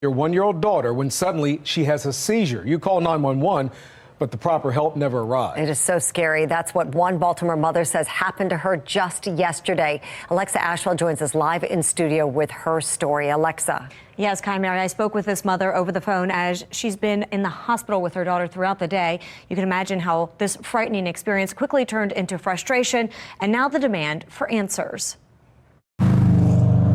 Your 1-year-old daughter when suddenly she has a seizure. You call 911, but the proper help never arrived. It is so scary. That's what one Baltimore mother says happened to her just yesterday. Alexa Ashwell joins us live in studio with her story. Alexa. Yes, Kai Mary, I spoke with this mother over the phone as she's been in the hospital with her daughter throughout the day. You can imagine how this frightening experience quickly turned into frustration and now the demand for answers.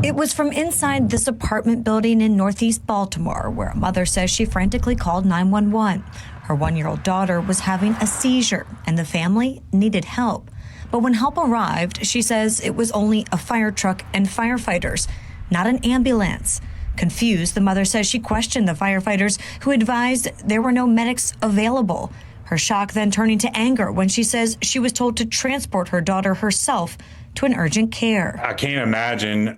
It was from inside this apartment building in Northeast Baltimore, where a mother says she frantically called 911. Her 1-year-old daughter was having a seizure, and the family needed help. But when help arrived, she says it was only a fire truck and firefighters, not an ambulance. Confused, the mother says she questioned the firefighters, who advised there were no medics available. Her shock then turning to anger when she says she was told to transport her daughter herself to an urgent care. I can't imagine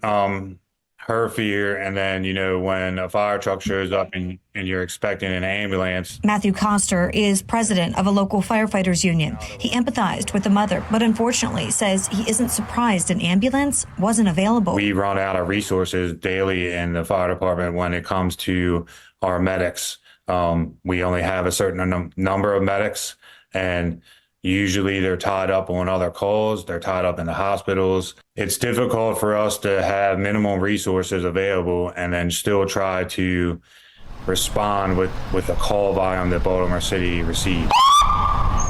her fear, and then, when a fire truck shows up and you're expecting an ambulance. Matthew Coster is president of a local firefighters union. He empathized with the mother, but unfortunately says he isn't surprised an ambulance wasn't available. We run out of resources daily in the fire department when it comes to our medics. We only have a certain number of medics, and usually they're tied up on other calls. They're tied up in the hospitals. It's difficult for us to have minimum resources available and then still try to respond with the call volume that Baltimore City receives.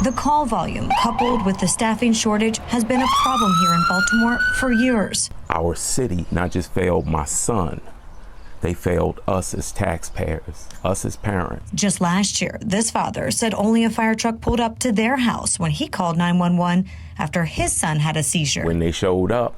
The call volume, coupled with the staffing shortage, has been a problem here in Baltimore for years. Our city not just failed my son, they failed us as taxpayers, us as parents. Just last year, this father said only a fire truck pulled up to their house when he called 911 after his son had a seizure. When they showed up,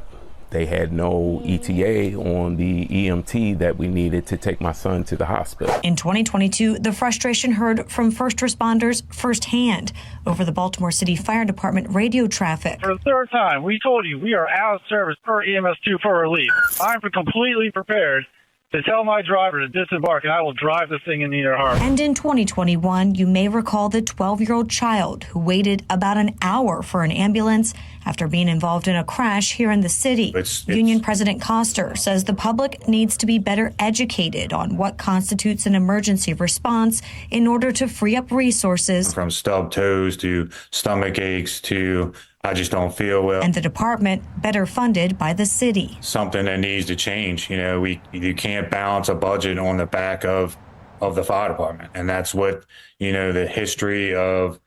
they had no ETA on the EMT that we needed to take my son to the hospital. In 2022, the frustration heard from first responders firsthand over the Baltimore City Fire Department radio traffic. For the third time, we told you we are out of service per EMS2 for relief. I'm completely prepared to tell my driver to disembark, and I will drive this thing into your harbor. And in 2021, you may recall the 12-year-old child who waited about an hour for an ambulance after being involved in a crash here in the city. Union President Coster says the public needs to be better educated on what constitutes an emergency response in order to free up resources. From stubbed toes to stomach aches to I just don't feel well. And the department better funded by the city. Something that needs to change. You can't balance a budget on the back of the fire department. And that's what, the history of,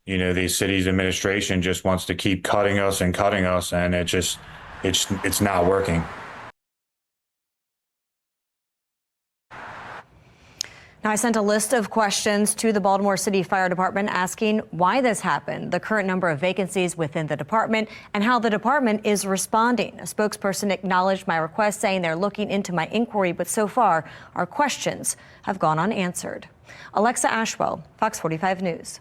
the city's administration just wants to keep cutting us. And it's not working. Now, I sent a list of questions to the Baltimore City Fire Department asking why this happened, the current number of vacancies within the department, and how the department is responding. A spokesperson acknowledged my request, saying they're looking into my inquiry, but so far, our questions have gone unanswered. Alexa Ashwell, Fox 45 News.